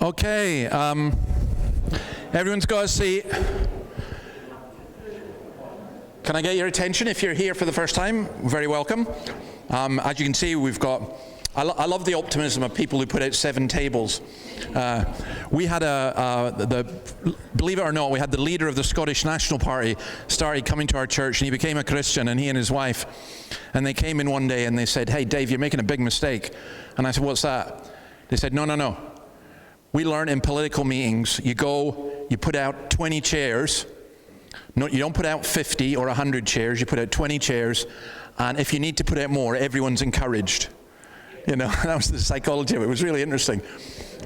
Okay, everyone's got a seat. Can I get your attention if you're here for the first time? Very welcome. As you can see, we've got, I love the optimism of people who put out 7 tables. We had believe it or not, we had the leader of the Scottish National Party started coming to our church, and he became a Christian, and he and his wife, and they came in one day and they said, "Hey Dave, you're making a big mistake." And I said, "What's that?" They said, No. We learn in political meetings, you put out 20 chairs. No, you don't put out 50 or 100 chairs, you put out 20 chairs, and if you need to put out more, everyone's encouraged. You know, that was the psychology of it. It was really interesting.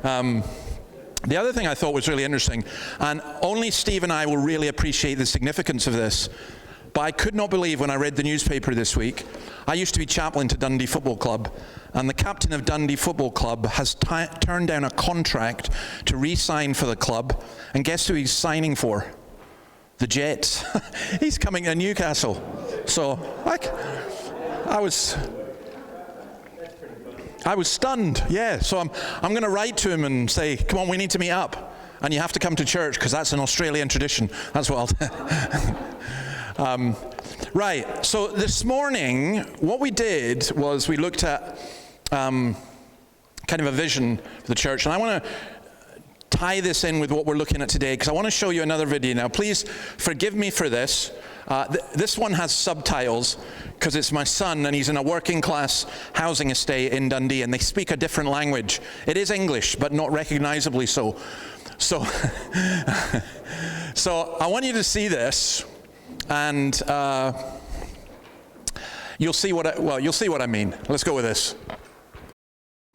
The other thing I thought was really interesting, and only Steve and I will really appreciate the significance of this, but I could not believe when I read the newspaper this week. I used to be chaplain to Dundee Football Club, and the captain of Dundee Football Club has turned down a contract to re-sign for the club, and guess who he's signing for? The Jets. He's coming to Newcastle. So, I was stunned, yeah. So I'm going to write to him and say, "Come on, we need to meet up, and you have to come to church because that's an Australian tradition." That's what I'll do. Right, so this morning, what we did was we looked at kind of a vision for the church, and I want to tie this in with what we're looking at today, because I want to show you another video. Now, please forgive me for this. This one has subtitles, because it's my son, and he's in a working class housing estate in Dundee, and they speak a different language. It is English, but not recognizably so. So I want you to see this, and you'll see what I mean. Let's go with this.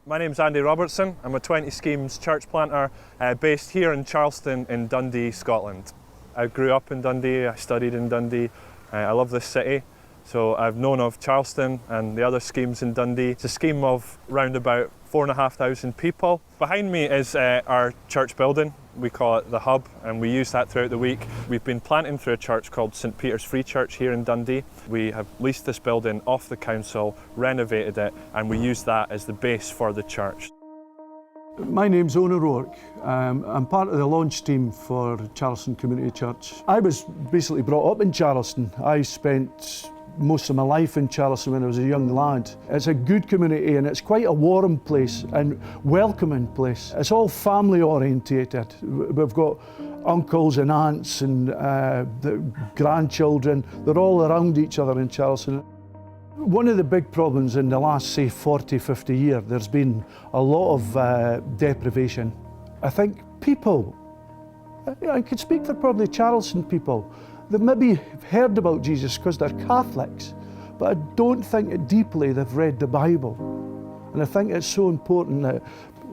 My name's Andy Robertson. I'm a 20 Schemes church planter based here in Charleston in Dundee, Scotland. I grew up in Dundee, I studied in Dundee. I love this city, so I've known of Charleston and the other schemes in Dundee. It's a scheme of round about 4,500 people. Behind me is our church building. We call it the Hub, and we use that throughout the week. We've been planting through a church called St Peter's Free Church here in Dundee. We have leased this building off the council, renovated it, and we use that as the base for the church. My name's Owen O'Rourke. I'm part of the launch team for Charleston Community Church. I was basically brought up in Charleston. I spent most of my life in Charleston when I was a young lad. It's a good community, and it's quite a warm place and welcoming place. It's all family orientated. We've got uncles and aunts and the grandchildren. They're all around each other in Charleston. One of the big problems in the last, say, 40, 50 years, there's been a lot of deprivation. I think people, I could speak for probably Charleston people, they've maybe heard about Jesus because they're Catholics, but I don't think deeply they've read the Bible. And I think it's so important that,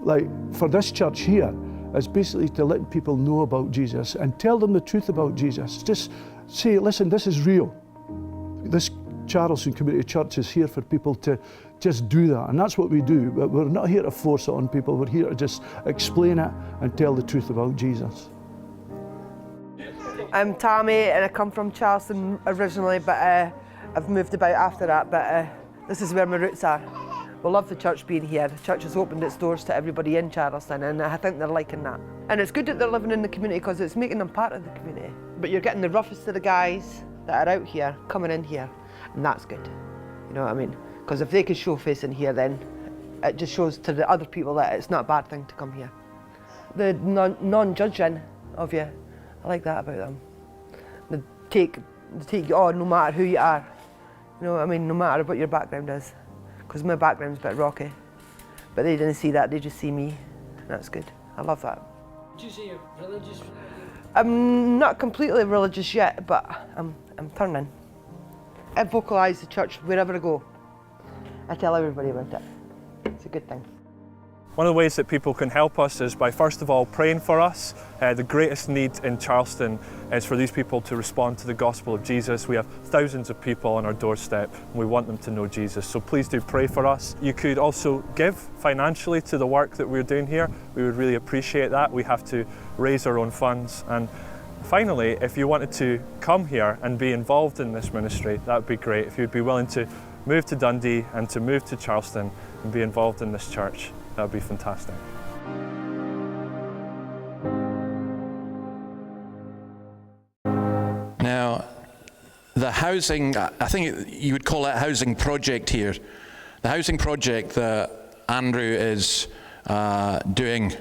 like, for this church here, is basically to let people know about Jesus and tell them the truth about Jesus. Just say, listen, this is real. This Charleston Community Church is here for people to just do that, and that's what we do. But we're not here to force it on people, we're here to just explain it and tell the truth about Jesus. I'm Tammy, and I come from Charleston originally, but I've moved about after that, but this is where my roots are. We love the church being here. The church has opened its doors to everybody in Charleston, and I think they're liking that. And it's good that they're living in the community because it's making them part of the community. But you're getting the roughest of the guys that are out here coming in here, and that's good. You know what I mean? Because if they can show face in here, then it just shows to the other people that it's not a bad thing to come here. The non-judging of you, I like that about them. They take you on no matter who you are. You know what I mean? No matter what your background is. Because my background's a bit rocky. But they didn't see that, they just see me. That's good. I love that. Would you say you're religious? I'm not completely religious yet, but I'm turning. I vocalise the church wherever I go. I tell everybody about it. It's a good thing. One of the ways that people can help us is by, first of all, praying for us. The greatest need in Charleston is for these people to respond to the gospel of Jesus. We have thousands of people on our doorstep, and we want them to know Jesus. So please do pray for us. You could also give financially to the work that we're doing here. We would really appreciate that. We have to raise our own funds. And finally, if you wanted to come here and be involved in this ministry, that would be great. If you'd be willing to move to Dundee and to move to Charleston and be involved in this church, that would be fantastic. the housing, I think you would call it a housing project here. The housing project that Andrew is doing,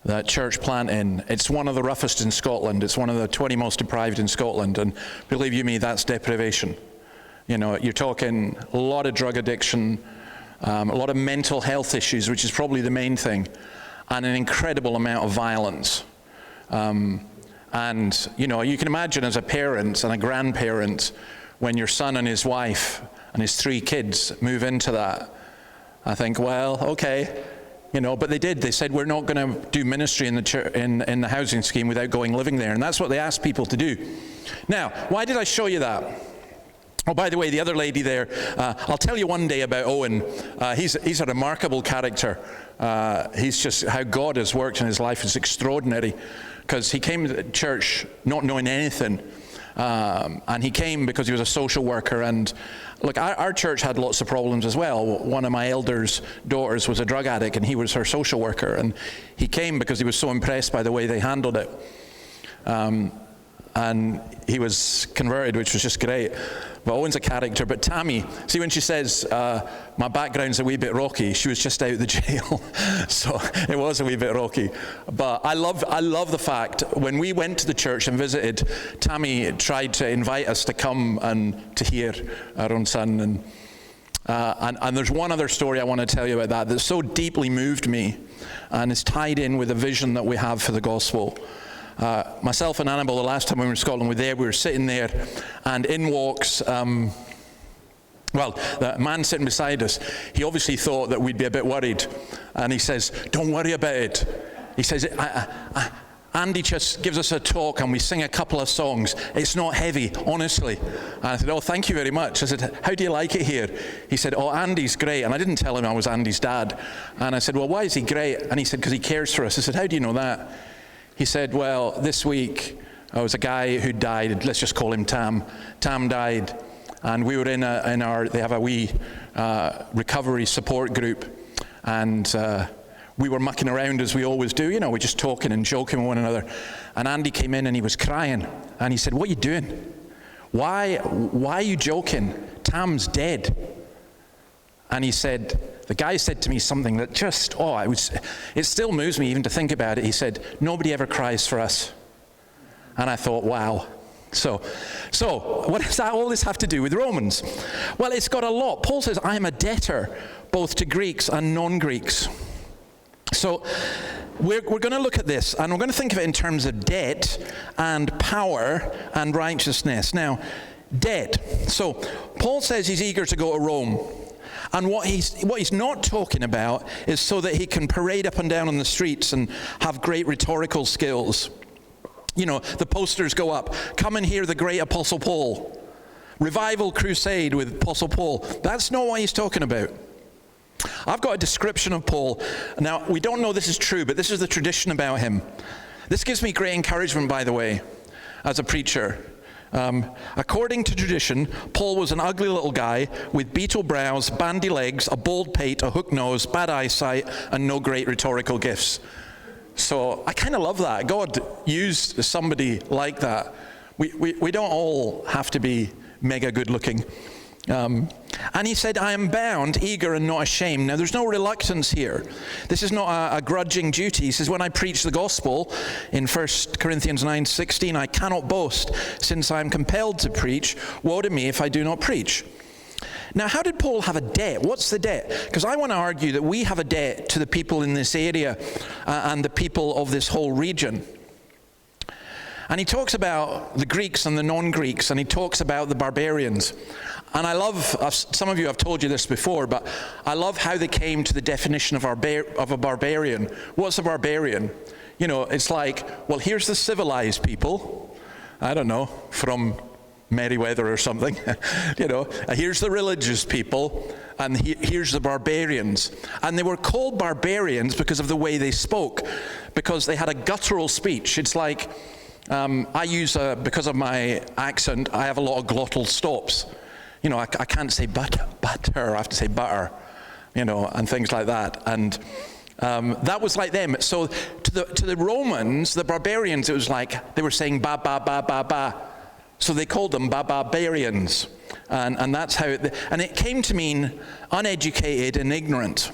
the church plant in, it's one of the roughest in Scotland. It's one of the 20 most deprived in Scotland, and believe you me, that's deprivation. You know, you're talking a lot of drug addiction, a lot of mental health issues, which is probably the main thing, and an incredible amount of violence. And, you know, you can imagine as a parent and a grandparent, when your son and his wife and his 3 kids move into that, I think, well, okay, you know, but they did. They said, we're not going to do ministry in the church, in the housing scheme without going living there. And that's what they asked people to do. Now, why did I show you that? Oh, by the way, the other lady there, I'll tell you one day about Owen. He's a remarkable character. He's just, how God has worked in his life is extraordinary, because he came to church not knowing anything. And he came because he was a social worker. And look, our church had lots of problems as well. One of my elders' daughters was a drug addict, and he was her social worker. And he came because he was so impressed by the way they handled it. And he was converted, which was just great. But Owen's a character. But Tammy, see, when she says, my background's a wee bit rocky, she was just out of the jail. So it was a wee bit rocky. But I love the fact, when we went to the church and visited, Tammy tried to invite us to come and to hear our own son. And there's one other story I want to tell you about that so deeply moved me, and is tied in with a vision that we have for the gospel. Myself and Annabelle, the last time we were in Scotland, we were sitting there, and in walks, the man sitting beside us. He obviously thought that we'd be a bit worried, and he says, don't worry about it. He says, Andy just gives us a talk and we sing a couple of songs. It's not heavy, honestly. And I said, oh, thank you very much. I said, how do you like it here? He said, oh, Andy's great. And I didn't tell him I was Andy's dad. And I said, well, why is he great? And he said, because he cares for us. I said, how do you know that? He said, well, this week there was a guy who died. Let's just call him Tam. Tam died, and we were they have a wee recovery support group, and we were mucking around as we always do. You know, we're just talking and joking with one another. And Andy came in and he was crying, and he said, what are you doing? Why are you joking? Tam's dead. And he said, the guy said to me something that just, it still moves me even to think about it. He said, nobody ever cries for us. And I thought, wow. So what does all this have to do with Romans? Well, it's got a lot. Paul says, I am a debtor both to Greeks and non-Greeks. So we're going to look at this, and we're going to think of it in terms of debt and power and righteousness. Now, debt. So Paul says he's eager to go to Rome. And what he's not talking about is so that he can parade up and down on the streets and have great rhetorical skills. You know, the posters go up, come and hear the great Apostle Paul. Revival crusade with Apostle Paul. That's not what he's talking about. I've got a description of Paul. Now, we don't know this is true, but this is the tradition about him. This gives me great encouragement, by the way, as a preacher. According to tradition, Paul was an ugly little guy with beetle brows, bandy legs, a bald pate, a hook nose, bad eyesight, and no great rhetorical gifts. So I kind of love that. God used somebody like that. We don't all have to be mega good looking. And he said, I am bound, eager, and not ashamed. Now, there's no reluctance here. This is not a grudging duty. He says, when I preach the gospel in 1 Corinthians 9:16, I cannot boast, since I am compelled to preach. Woe to me if I do not preach. Now, how did Paul have a debt? What's the debt? Because I want to argue that we have a debt to the people in this area and the people of this whole region. And he talks about the Greeks and the non-Greeks, and he talks about the barbarians. And I love, some of you have told you this before, but I love how they came to the definition of a barbarian. What's a barbarian? You know, it's like, well, here's the civilized people, I don't know, from Meriwether or something. You know, here's the religious people, and here's the barbarians. And they were called barbarians because of the way they spoke, because they had a guttural speech. It's like, I use, because of my accent, I have a lot of glottal stops. You know, I can't say butter, I have to say butter, you know, and things like that. And that was like them. So to the Romans, the barbarians, it was like they were saying ba, ba, ba, ba, ba. So they called them barbarians. And that's how and it came to mean uneducated and ignorant.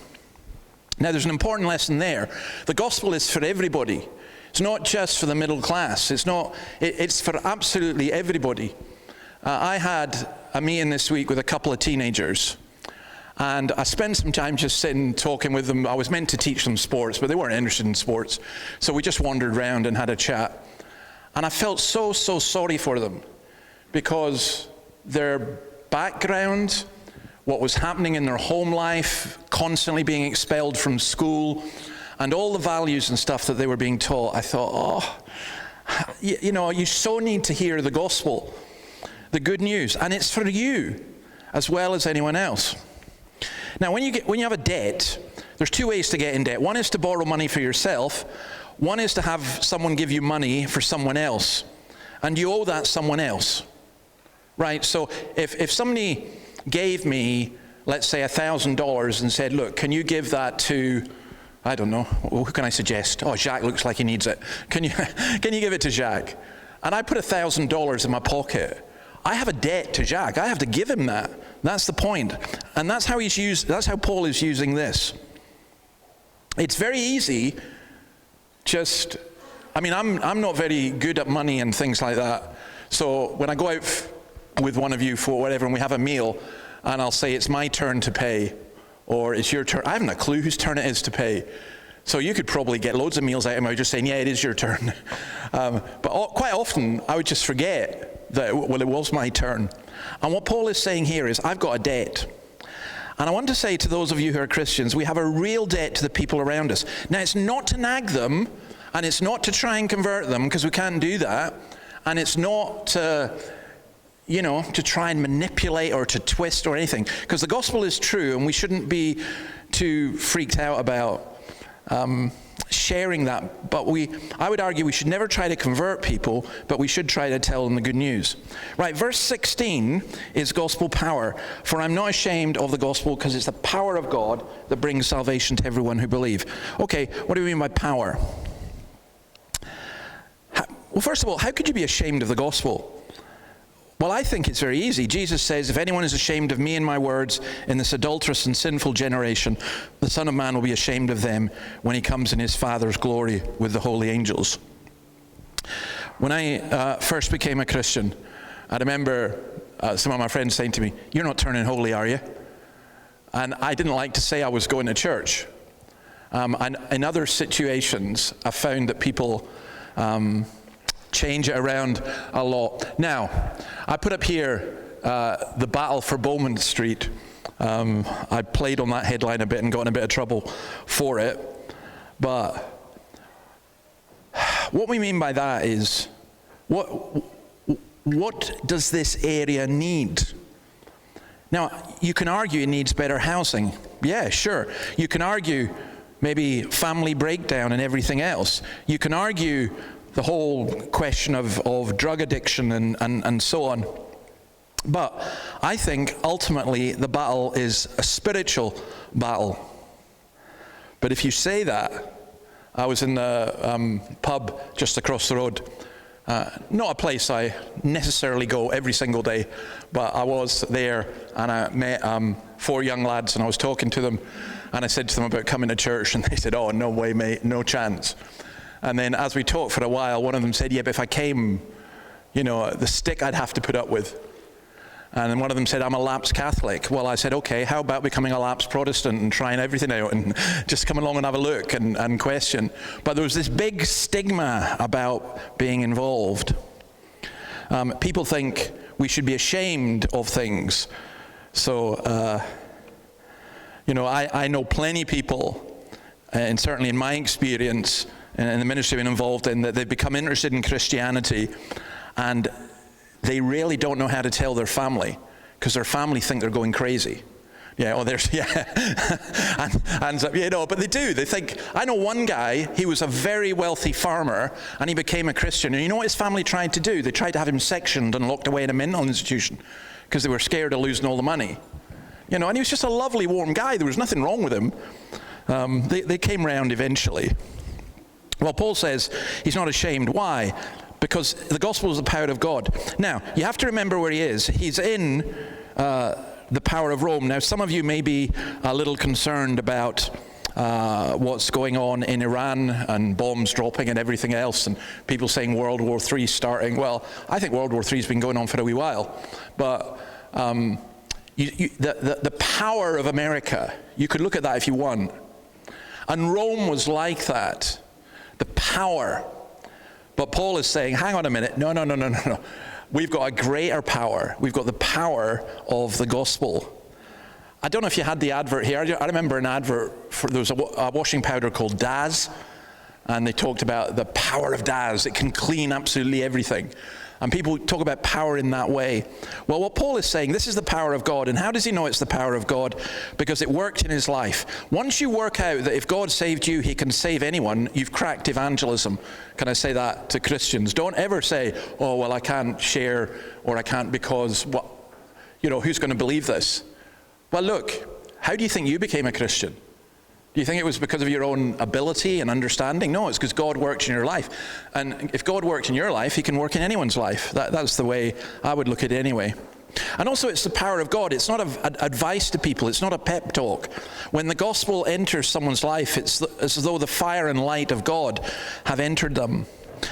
Now there's an important lesson there. The gospel is for everybody. It's not just for the middle class. It's for absolutely everybody. I had a meeting this week with a couple of teenagers, and I spent some time just sitting talking with them. I was meant to teach them sports, but they weren't interested in sports. So we just wandered around and had a chat. And I felt so sorry for them, because their background, what was happening in their home life, constantly being expelled from school, and all the values and stuff that they were being taught, I thought, you so need to hear the gospel, the good news, and it's for you as well as anyone else. Now, when you have a debt, there's two ways to get in debt. One is to borrow money for yourself. One is to have someone give you money for someone else, and you owe that someone else, right? So if somebody gave me, let's say, $1,000 and said, look, can you give that to, I don't know, who can I suggest? Oh, Jacques looks like he needs it. Can you give it to Jacques? And I put $1,000 in my pocket. I have a debt to Jacques. I have to give him that. That's the point. And that's how Paul is using this. It's very easy I'm not very good at money and things like that. So when I go out with one of you for whatever and we have a meal, and I'll say it's my turn to pay, or it's your turn. I haven't a clue whose turn it is to pay. So you could probably get loads of meals out of me just saying, yeah, it is your turn. But quite often I would just forget that, well, it was my turn. And what Paul is saying here is, I've got a debt. And I want to say to those of you who are Christians, we have a real debt to the people around us. Now, it's not to nag them, and it's not to try and convert them, because we can't do that. And it's not to try and manipulate or to twist or anything, because the gospel is true, and we shouldn't be too freaked out about sharing that. But I would argue we should never try to convert people, but we should try to tell them the good news. Right, verse 16 is gospel power. For I'm not ashamed of the gospel, because it's the power of God that brings salvation to everyone who believes. Okay, what do we mean by power? Well, first of all, how could you be ashamed of the gospel? Well, I think it's very easy. Jesus says, if anyone is ashamed of me and my words in this adulterous and sinful generation, the Son of Man will be ashamed of them when he comes in his Father's glory with the holy angels. When I first became a Christian, I remember some of my friends saying to me, you're not turning holy, are you? And I didn't like to say I was going to church. And in other situations, I found that people change it around a lot. Now, I put up here the battle for Bowman Street. I played on that headline a bit and got in a bit of trouble for it. But what we mean by that is, what does this area need? Now, you can argue it needs better housing. Yeah, sure. You can argue maybe family breakdown and everything else. You can argue the whole question of drug addiction and so on. But I think ultimately the battle is a spiritual battle. But if you say that, I was in the pub just across the road. Not a place I necessarily go every single day, but I was there and I met 4 young lads, and I was talking to them, and I said to them about coming to church, and they said, oh, no way, mate, no chance. And then as we talked for a while, one of them said, yeah, but if I came, the stick I'd have to put up with. And then one of them said, I'm a lapsed Catholic. Well, I said, okay, how about becoming a lapsed Protestant and trying everything out and just come along and have a look and question. But there was this big stigma about being involved. People think we should be ashamed of things. So, I know plenty of people, and certainly in my experience, in the ministry I've been involved in, that they've become interested in Christianity, and they really don't know how to tell their family, because their family think they're going crazy. But they do. They think, I know one guy, he was a very wealthy farmer, and he became a Christian, and you know what his family tried to do? They tried to have him sectioned and locked away in a mental institution, because they were scared of losing all the money. And he was just a lovely, warm guy. There was nothing wrong with him. They came round eventually. Well, Paul says he's not ashamed. Why? because the gospel is the power of God. Now, you have to remember where he is. He's in the power of Rome. Now, some of you may be a little concerned about what's going on in Iran and bombs dropping and everything else, and people saying World War III starting. Well, I think World War III has been going on for a wee while. But the power of America, you could look at that if you want. And Rome was like that, the power. But Paul is saying, hang on a minute, no. We've got a greater power. We've got the power of the gospel. I don't know if you had the advert here. I remember an advert there was a washing powder called Daz, and they talked about the power of Daz. It can clean absolutely everything. And people talk about power in that way. Well, what Paul is saying, this is the power of God. And how does he know it's the power of God? Because it worked in his life. Once you work out that if God saved you, he can save anyone, you've cracked evangelism. Can I say that to Christians? Don't ever say, oh, well, I can't share, or I can't because, who's going to believe this? Well, look, how do you think you became a Christian? Do you think it was because of your own ability and understanding? No, it's because God worked in your life. And if God worked in your life, he can work in anyone's life. That's the way I would look at it anyway. And also, it's the power of God. It's not advice to people. It's not a pep talk. When the gospel enters someone's life, it's as though the fire and light of God have entered them.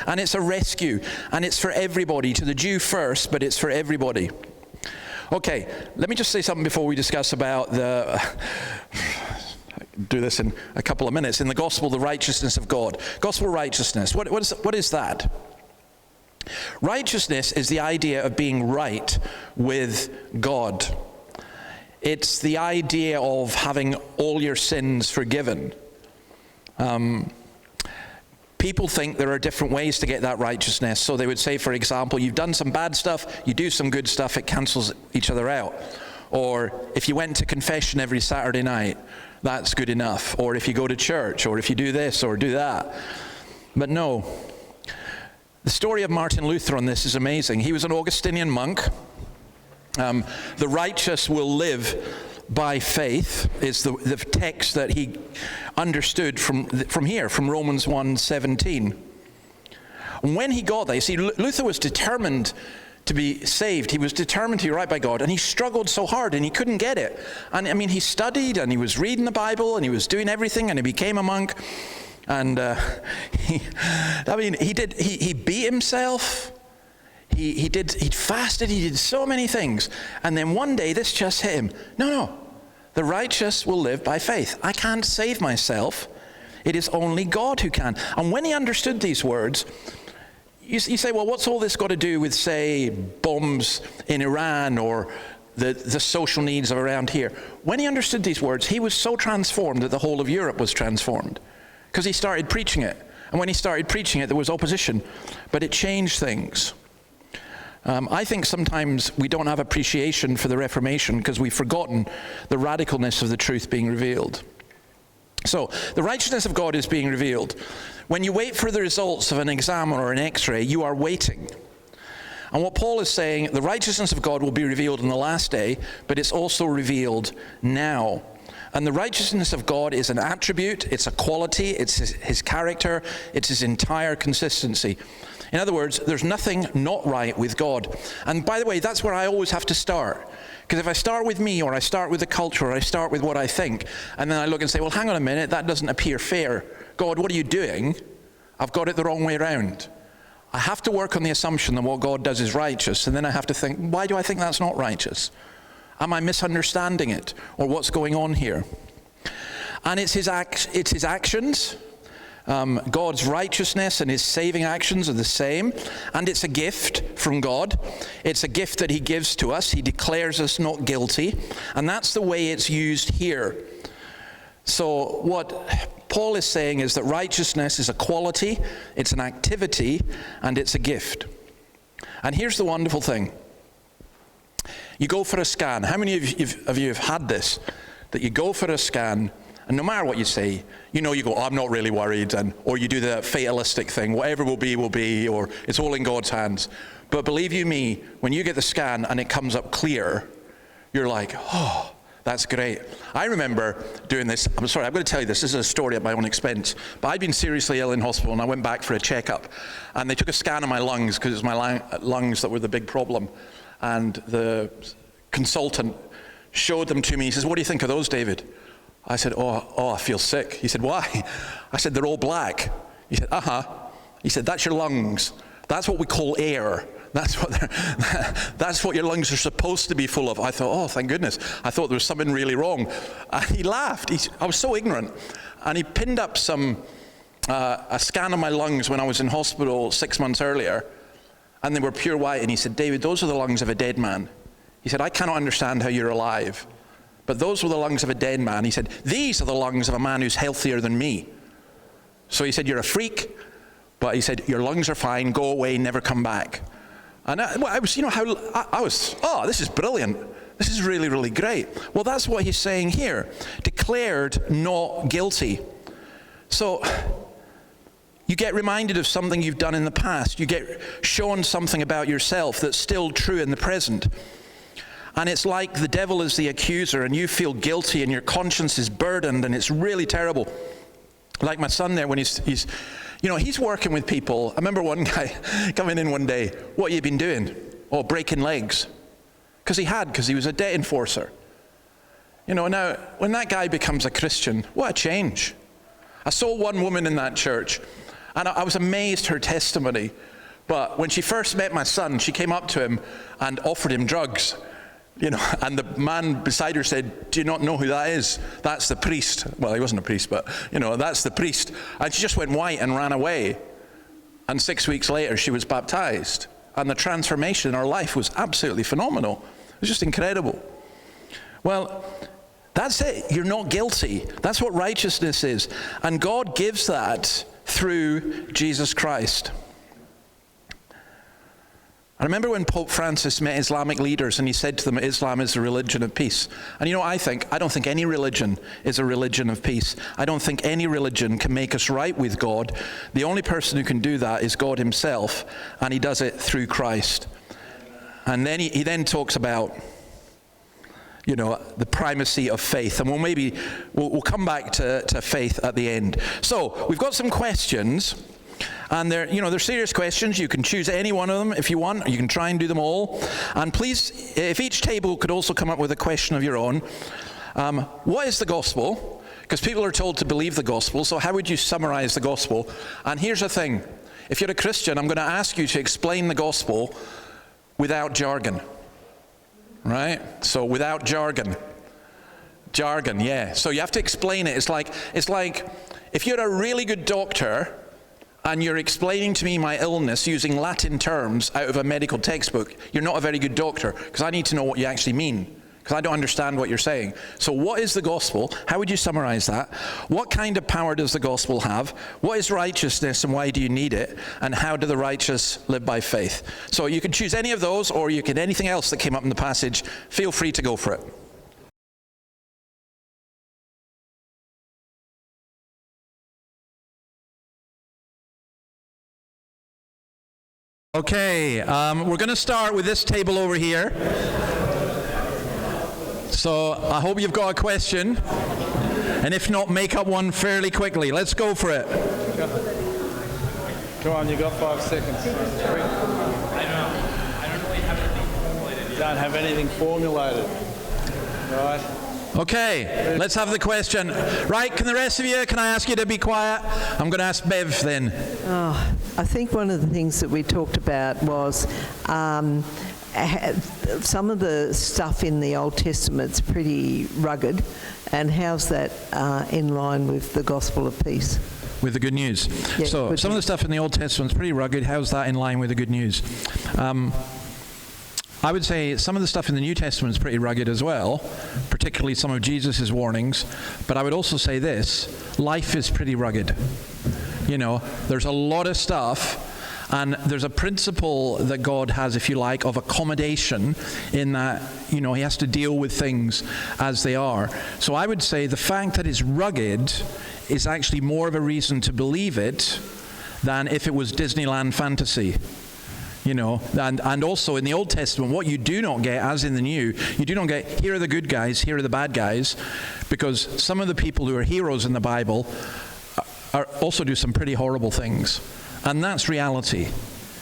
And it's a rescue. And it's for everybody, to the Jew first, but it's for everybody. Okay, let me just say something before we discuss about do this in a couple of minutes. In the gospel, the righteousness of God. Gospel righteousness. What is that? Righteousness is the idea of being right with God. It's the idea of having all your sins forgiven. People think there are different ways to get that righteousness. So they would say, for example, you've done some bad stuff, you do some good stuff, it cancels each other out. Or if you went to confession every Saturday night, that's good enough. Or if you go to church, or if you do this or do that. But no. The story of Martin Luther on this is amazing. He was an Augustinian monk. The righteous will live by faith is the text that he understood from here, from Romans 1:17. And when he got there, you see, Luther was determined to be saved. He was determined to be right by God, and he struggled so hard, and he couldn't get it. And I mean, he studied, and he was reading the Bible, and he was doing everything, and he became a monk. And he beat himself. He fasted. He did so many things. And then one day, this just hit him. No. The righteous will live by faith. I can't save myself. It is only God who can. And when he understood these words, you say, well, what's all this got to do with, say, bombs in Iran or the social needs of around here? When he understood these words, he was so transformed that the whole of Europe was transformed because he started preaching it. And when he started preaching it, there was opposition, but it changed things. I think sometimes we don't have appreciation for the Reformation because we've forgotten the radicalness of the truth being revealed. So, the righteousness of God is being revealed. When you wait for the results of an exam or an x-ray, you are waiting. And what Paul is saying, the righteousness of God will be revealed in the last day, but it's also revealed now. And the righteousness of God is an attribute, it's a quality, it's his character, it's his entire consistency. In other words, there's nothing not right with God. And by the way, that's where I always have to start. Because if I start with me, or I start with the culture, or I start with what I think, and then I look and say, well, hang on a minute, that doesn't appear fair. God, what are you doing? I've got it the wrong way around. I have to work on the assumption that what God does is righteous, and then I have to think, why do I think that's not righteous? Am I misunderstanding it? Or what's going on here? And it's his actions. God's righteousness and his saving actions are the same, and it's a gift from God. It's a gift that he gives to us. He declares us not guilty, and that's the way it's used here. So what Paul is saying is that righteousness is a quality, it's an activity, and it's a gift. And here's the wonderful thing. You go for a scan. How many of you have had this? That you go for a scan, and no matter what you say, you go, I'm not really worried, or you do the fatalistic thing, whatever will be, or it's all in God's hands. But believe you me, when you get the scan and it comes up clear, you're like, oh, That's great. I remember doing this. I'm sorry, I'm going to tell you this. This is a story at my own expense. But I'd been seriously ill in hospital, and I went back for a checkup. And they took a scan of my lungs, because it was my lungs that were the big problem. And the consultant showed them to me. He says, "What do you think of those, David?" I said, oh, I feel sick. He said, "Why?" I said, "They're all black." He said, "Uh-huh." He said, "That's your lungs. That's what we call air. That's what your lungs are supposed to be full of." I thought, oh, thank goodness. I thought there was something really wrong. And he laughed. I was so ignorant. And he pinned up a scan of my lungs when I was in hospital 6 months earlier, and they were pure white. And he said, "David, those are the lungs of a dead man." He said, "I cannot understand how you're alive, but those were the lungs of a dead man." He said, "These are the lungs of a man who's healthier than me." So he said, "You're a freak, but," he said, "your lungs are fine. Go away, never come back." And I was, oh, this is brilliant. This is really, really great. Well, that's what he's saying here. Declared not guilty. So you get reminded of something you've done in the past. You get shown something about yourself that's still true in the present. And it's like the devil is the accuser, and you feel guilty, and your conscience is burdened, and it's really terrible. Like my son there, when he's working with people. I remember one guy coming in one day, "What have you been doing?" "Oh, breaking legs." Because he was a debt enforcer. Now, when that guy becomes a Christian, what a change. I saw one woman in that church, and I was amazed her testimony. But when she first met my son, she came up to him and offered him drugs. And the man beside her said, "Do you not know who that is? That's the priest." Well, he wasn't a priest, but, "That's the priest." And she just went white and ran away. And 6 weeks later, she was baptized. And the transformation in her life was absolutely phenomenal. It was just incredible. Well, that's it. You're not guilty. That's what righteousness is. And God gives that through Jesus Christ. I remember when Pope Francis met Islamic leaders, and he said to them, "Islam is a religion of peace." And I don't think any religion is a religion of peace. I don't think any religion can make us right with God. The only person who can do that is God himself, and he does it through Christ. And then he then talks about, the primacy of faith. And we'll come back to faith at the end. So we've got some questions. And they're serious questions. You can choose any one of them if you want. You can try and do them all. And please, if each table could also come up with a question of your own. What is the gospel? Because people are told to believe the gospel. So how would you summarize the gospel? And here's the thing. If you're a Christian, I'm going to ask you to explain the gospel without jargon. Right? So without jargon. Jargon, yeah. So you have to explain it. It's like if you're a really good doctor and you're explaining to me my illness using Latin terms out of a medical textbook, you're not a very good doctor, because I need to know what you actually mean, because I don't understand what you're saying. So what is the gospel? How would you summarize that? What kind of power does the gospel have? What is righteousness, and why do you need it? And how do the righteous live by faith? So you can choose any of those, or you can anything else that came up in the passage. Feel free to go for it. Okay, we're going to start with this table over here. So I hope you've got a question, and if not, make up one fairly quickly. Let's go for it. Come on, you got 5 seconds. Don't have anything formulated. Right. Okay, let's have the question. Right, can the rest of you, can I ask you to be quiet? I'm going to ask Bev then. I think one of the things that we talked about was some of the stuff in the Old Testament's pretty rugged, and how's that in line with the gospel of peace? With the good news. Yeah, so some of the stuff in the Old Testament's pretty rugged. How's that in line with the good news? I would say some of the stuff in the New Testament is pretty rugged as well, particularly some of Jesus' warnings. But I would also say this, life is pretty rugged. There's a lot of stuff, and there's a principle that God has, if you like, of accommodation, in that, he has to deal with things as they are. So I would say the fact that it's rugged is actually more of a reason to believe it than if it was Disneyland fantasy. You know, and also in the Old Testament, what you do not get, as in the New, you do not get, here are the good guys, here are the bad guys, because some of the people who are heroes in the Bible also do some pretty horrible things. And that's reality.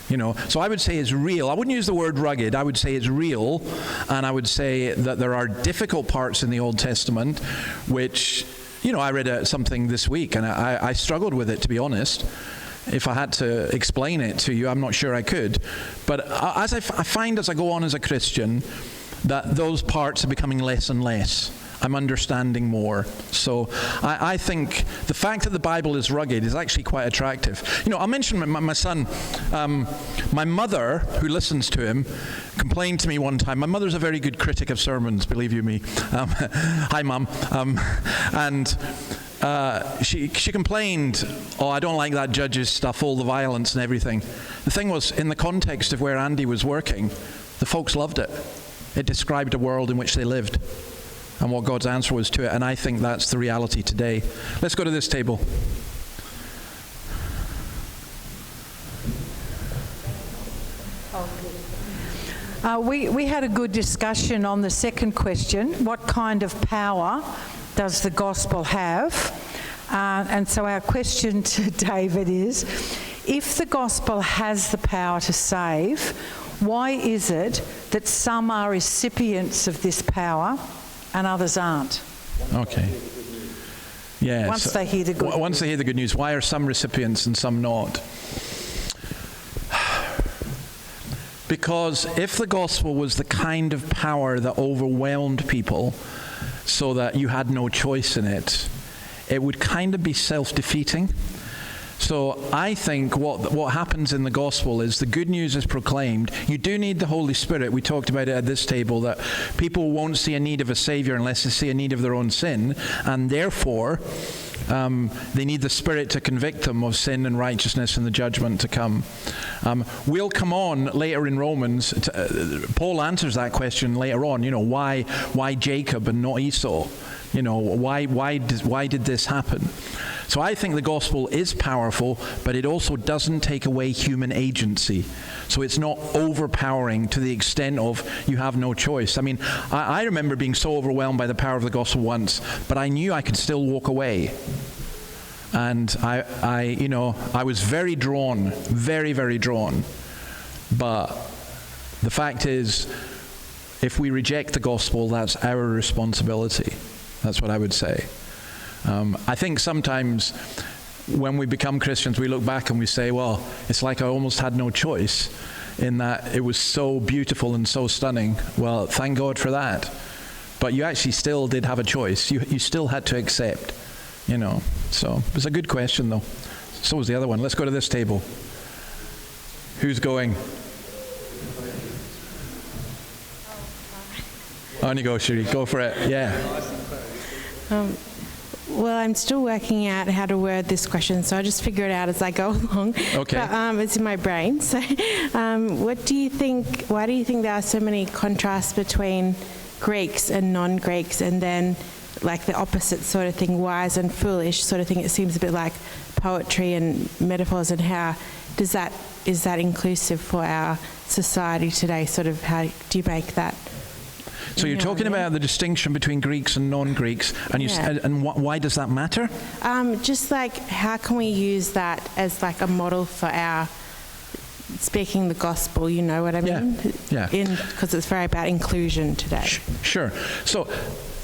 You know, so I would say it's real. I wouldn't use the word rugged. I would say it's real, and I would say that there are difficult parts in the Old Testament which, you know, I read something this week, and I struggled with it, to be honest. If I had to explain it to you, I'm not sure I could. But as I find as I go on as a Christian, that those parts are becoming less and less. I'm understanding more. So I think the fact that the Bible is rugged is actually quite attractive. You know, I'll mention my son. My mother, who listens to him, complained to me one time. My mother's a very good critic of sermons, believe you me. Hi, Mum. She complained, oh, I don't like that Judges stuff, all the violence and everything. The thing was, in the context of where Andy was working, the folks loved it. It described a world in which they lived and what God's answer was to it, and I think that's the reality today. Let's go to this table. We had a good discussion on the second question. What kind of power does the gospel have? And so our question to David is, if the gospel has the power to save, why is it that some are recipients of this power and others aren't? Okay. Yeah. Once they hear the good news. Once they hear the good news, why are some recipients and some not? Because if the gospel was the kind of power that overwhelmed people so that you had no choice in it, it would kind of be self-defeating. So I think what happens in the gospel is the good news is proclaimed. You do need the Holy Spirit. We talked about it at this table, that people won't see a need of a Savior unless they see a need of their own sin, and therefore they need the Spirit to convict them of sin and righteousness and the judgment to come. We'll come on later in Romans. Paul answers that question later on. You know, why Jacob and not Esau? You know, why did this happen? So I think the gospel is powerful, but it also doesn't take away human agency. So it's not overpowering to the extent of you have no choice. I mean, I remember being so overwhelmed by the power of the gospel once, but I knew I could still walk away. And I was very drawn, very, very drawn. But the fact is, if we reject the gospel, that's our responsibility. That's what I would say. I think sometimes when we become Christians, we look back and we say, well, it's like I almost had no choice in that it was so beautiful and so stunning. Well, thank God for that. But you actually still did have a choice. You still had to accept, you know. So it was a good question, though. So was the other one. Let's go to this table. Who's going? On you go, Sheree. Go for it. Yeah. Well, I'm still working out how to word this question, so I'll just figure it out as I go along. Okay. But it's in my brain. So why do you think there are so many contrasts between Greeks and non-Greeks, and then like the opposite sort of thing, wise and foolish sort of thing? It seems a bit like poetry and metaphors, and how is that inclusive for our society today? Sort of, how do you make that? So you're talking about the distinction between Greeks and non-Greeks, and why does that matter? Just like, how can we use that as like a model for our speaking the gospel, you know what I mean? Yeah. Because it's very about inclusion today. Sure. So,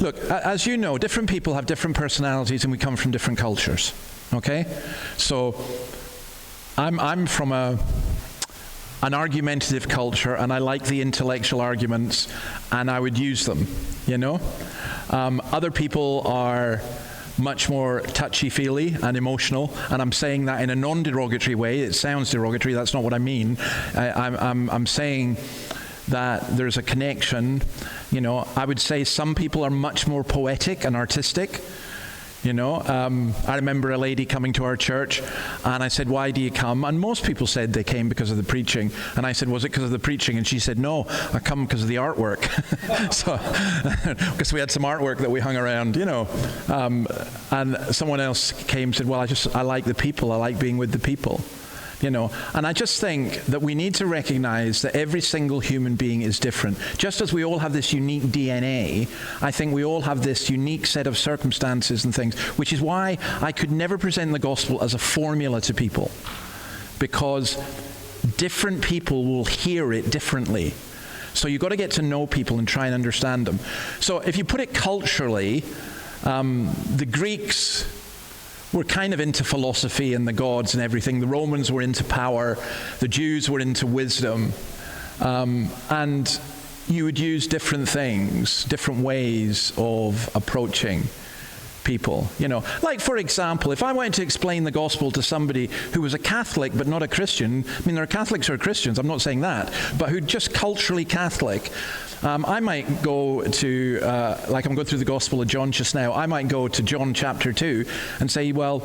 look, as you know, different people have different personalities and we come from different cultures, okay? So, I'm from an argumentative culture, and I like the intellectual arguments, and I would use them, you know? Other people are much more touchy-feely and emotional, and I'm saying that in a non-derogatory way. It sounds derogatory, that's not what I mean. I'm saying that there's a connection, you know. I would say some people are much more poetic and artistic. You know, I remember a lady coming to our church, and I said, why do you come? And most people said they came because of the preaching. And I said, was it because of the preaching? And she said, no, I come because of the artwork. So, because we had some artwork that we hung around, you know. And someone else came and said, well, I like the people. I like being with the people. And I just think that we need to recognize that every single human being is different. Just as we all have this unique DNA, I think we all have this unique set of circumstances and things, which is why I could never present the gospel as a formula to people, because different people will hear it differently. So you've got to get to know people and try and understand them. So if you put it culturally, the Greeks were kind of into philosophy and the gods and everything. The Romans were into power. The Jews were into wisdom. And you would use different things, different ways of approaching people. Like, for example, if I wanted to explain the gospel to somebody who was a Catholic but not a Christian, I mean, there are Catholics who are Christians, I'm not saying that, but who just culturally Catholic, I might go to, like I'm going through the Gospel of John just now, I might go to John chapter 2 and say, well,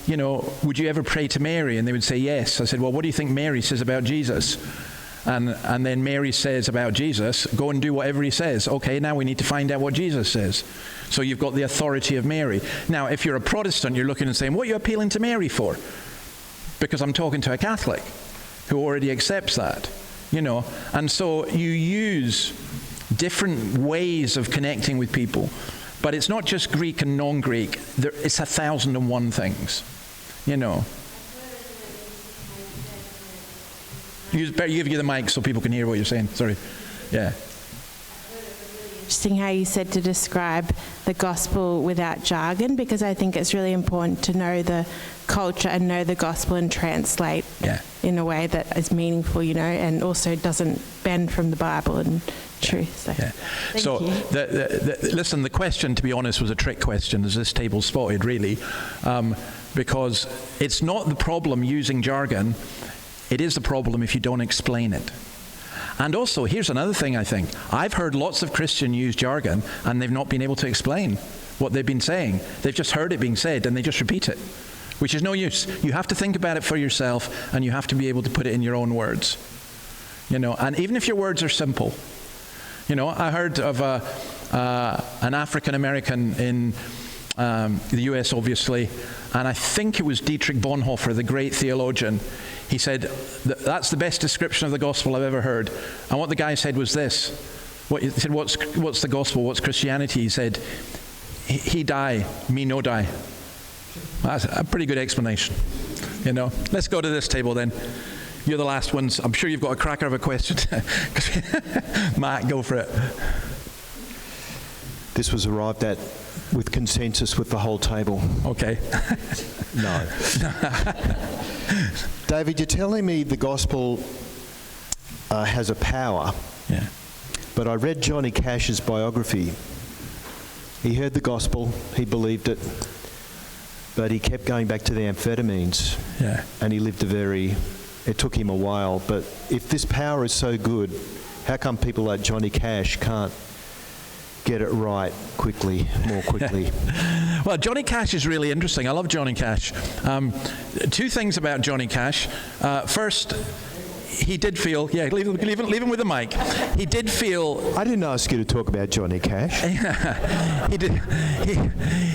would you ever pray to Mary? And they would say yes. I said, well, what do you think Mary says about Jesus? And then Mary says about Jesus, go and do whatever he says. Okay, now we need to find out what Jesus says. So you've got the authority of Mary. Now, if you're a Protestant, you're looking and saying, what are you appealing to Mary for? Because I'm talking to a Catholic who already accepts that, And so you use different ways of connecting with people. But it's not just Greek and non-Greek. It's 1,001 things, Better give you the mic so people can hear what you're saying. Sorry. Yeah. Interesting how you said to describe the gospel without jargon, because I think it's really important to know the culture and know the gospel and translate in a way that is meaningful, and also doesn't bend from the Bible and truth. So, listen, the question, to be honest, was a trick question, as this table spotted, really, because it's not the problem using jargon. It is the problem if you don't explain it. And also, here's another thing I think. I've heard lots of Christians use jargon and they've not been able to explain what they've been saying. They've just heard it being said and they just repeat it, which is no use. You have to think about it for yourself and you have to be able to put it in your own words. And even if your words are simple. I heard of an African American in the US, obviously, and I think it was Dietrich Bonhoeffer, the great theologian. He said, that's the best description of the gospel I've ever heard. And what the guy said was this. He said, what's the gospel? What's Christianity? He said, he die, me no die. That's a pretty good explanation. Let's go to this table then. You're the last ones. I'm sure you've got a cracker of a question. Matt, go for it. This was arrived at with consensus with the whole table. Okay. No. David, you're telling me the gospel has a power. Yeah. But I read Johnny Cash's biography. He heard the gospel, he believed it, but he kept going back to the amphetamines. Yeah. And he lived it took him a while. But if this power is so good, how come people like Johnny Cash can't get it right more quickly? Well, Johnny Cash is really interesting. I love Johnny Cash. Two things about Johnny Cash. First, he did feel, leave him with the mic. He did feel... I didn't ask you to talk about Johnny Cash.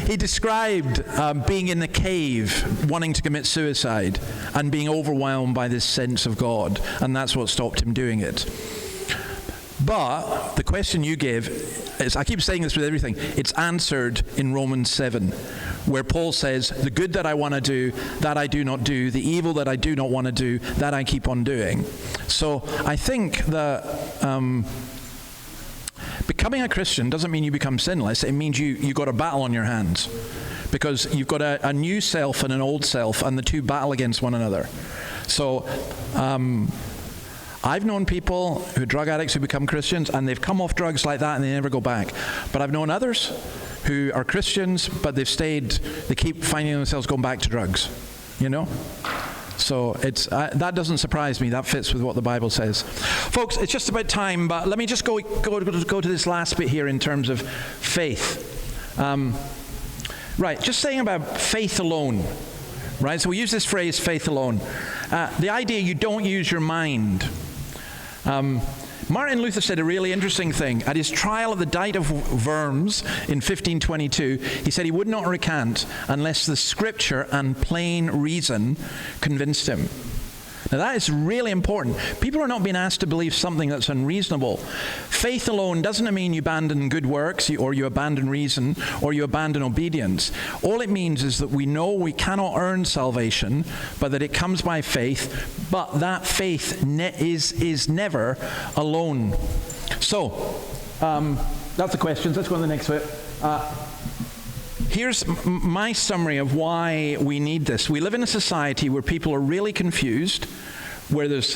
He described being in the cave, wanting to commit suicide, and being overwhelmed by this sense of God, and that's what stopped him doing it. But the question you gave is, I keep saying this with everything, it's answered in Romans 7, where Paul says, the good that I want to do, that I do not do, the evil that I do not want to do, that I keep on doing. So I think that becoming a Christian doesn't mean you become sinless, it means you've got a battle on your hands. Because you've got a new self and an old self, and the two battle against one another. So I've known people who are drug addicts who become Christians and they've come off drugs like that and they never go back. But I've known others who are Christians but they keep finding themselves going back to drugs, So it's that doesn't surprise me. That fits with what the Bible says. Folks, it's just about time, but let me just go to this last bit here in terms of faith. Right, just saying about faith alone. Right, so we use this phrase, faith alone. The idea you don't use your mind. Martin Luther said a really interesting thing. At his trial at the Diet of Worms in 1522, he said he would not recant unless the scripture and plain reason convinced him. Now that is really important. People are not being asked to believe something that's unreasonable. Faith alone doesn't mean you abandon good works, or you abandon reason, or you abandon obedience. All it means is that we know we cannot earn salvation, but that it comes by faith, but that faith is never alone. So, that's the questions. Let's go on to the next bit. Here's my summary of why we need this. We live in a society where people are really confused, where there's,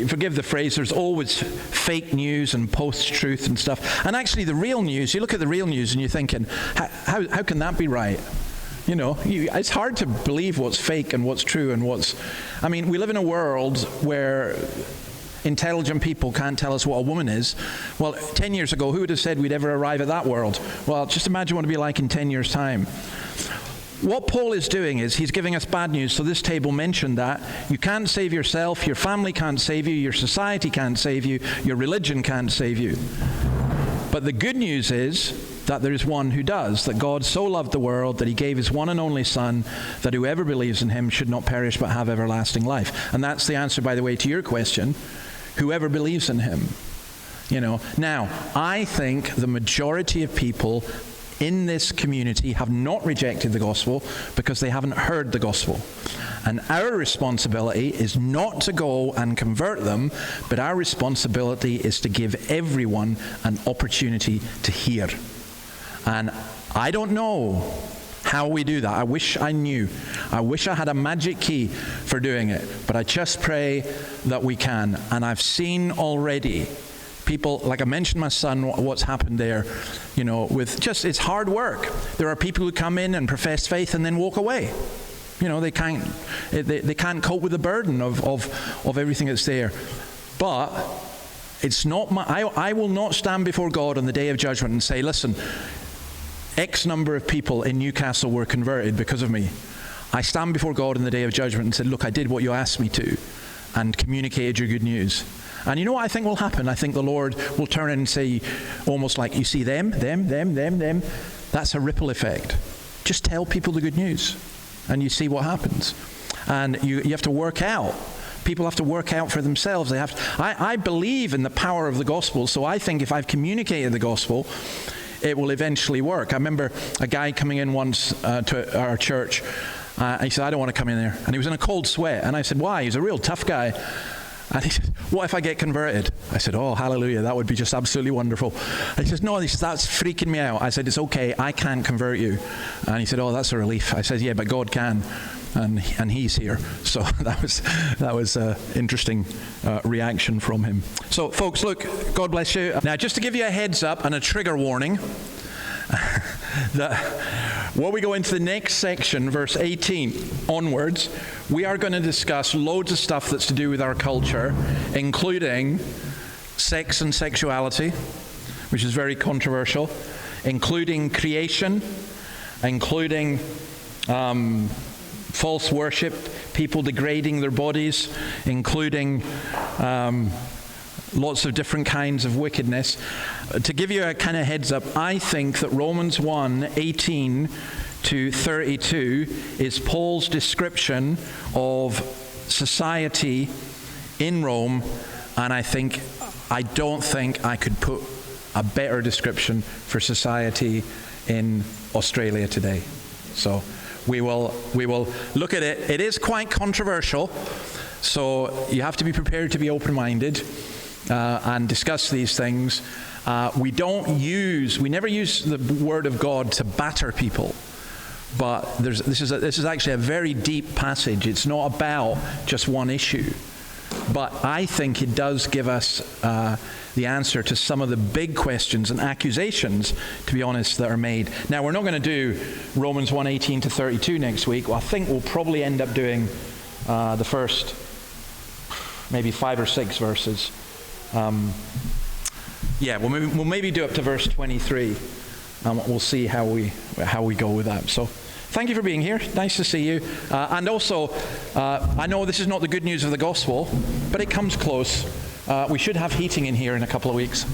forgive the phrase, there's always fake news and post-truth and stuff. And actually the real news, you look at the real news and you're thinking, how can that be right? You know, it's hard to believe what's fake and what's true and what's... I mean, we live in a world where intelligent people can't tell us what a woman is. Well, 10 years ago, who would have said we'd ever arrive at that world? Well, just imagine what it'd be like in 10 years' time. What Paul is doing is he's giving us bad news. So this table mentioned that. You can't save yourself, your family can't save you, your society can't save you, your religion can't save you. But the good news is that there is one who does, that God so loved the world that he gave his one and only Son, that whoever believes in him should not perish but have everlasting life. And that's the answer, by the way, to your question. Whoever believes in him. You know, now, I think the majority of people in this community have not rejected the gospel because they haven't heard the gospel. And our responsibility is not to go and convert them, but our responsibility is to give everyone an opportunity to hear. And I don't know how we do that. I wish I knew. I wish I had a magic key for doing it. But I just pray that we can. And I've seen already people, like I mentioned my son, what's happened there, you know, with just, it's hard work. There are people who come in and profess faith and then walk away. You know, they can't cope with the burden of everything that's there. But it's not I will not stand before God on the day of judgment and say, listen, X number of people in Newcastle were converted because of me. I stand before God in the day of judgment and said, look, I did what you asked me to and communicated your good news. And you know what I think will happen? I think the Lord will turn in and say, almost like, you see them. That's a ripple effect. Just tell people the good news and you see what happens. And you have to work out. People have to work out for themselves. I believe in the power of the gospel, so I think if I've communicated the gospel, it will eventually work. I remember a guy coming in once to our church. He said, I don't want to come in there. And he was in a cold sweat. And I said, why? He's a real tough guy. And he said, what if I get converted? I said, oh, hallelujah, that would be just absolutely wonderful. And he says, no, that's freaking me out. I said, it's okay, I can't convert you. And he said, oh, that's a relief. I said, yeah, but God can. And he's here. So that was an interesting reaction from him. So folks, look, God bless you. Now, just to give you a heads up and a trigger warning, that when we go into the next section, verse 18 onwards, we are going to discuss loads of stuff that's to do with our culture, including sex and sexuality, which is very controversial, including creation, including false worship, people degrading their bodies, including lots of different kinds of wickedness. To give you a kind of heads up, I think that Romans 1:18 to 32 is Paul's description of society in Rome, and I don't think I could put a better description for society in Australia today. So we will look at it. It is quite controversial, so you have to be prepared to be open-minded and discuss these things. We never use the word of God to batter people, but this is actually a very deep passage. It's not about just one issue, but I think it does give us the answer to some of the big questions and accusations, to be honest, that are made. Now, we're not going to do Romans 1:18 to 32 next week. Well, I think we'll probably end up doing the first maybe 5 or 6 verses. We'll maybe do up to verse 23, and we'll see how we go with that. So, thank you for being here. Nice to see you. And also, I know this is not the good news of the gospel, but it comes close. We should have heating in here in a couple of weeks.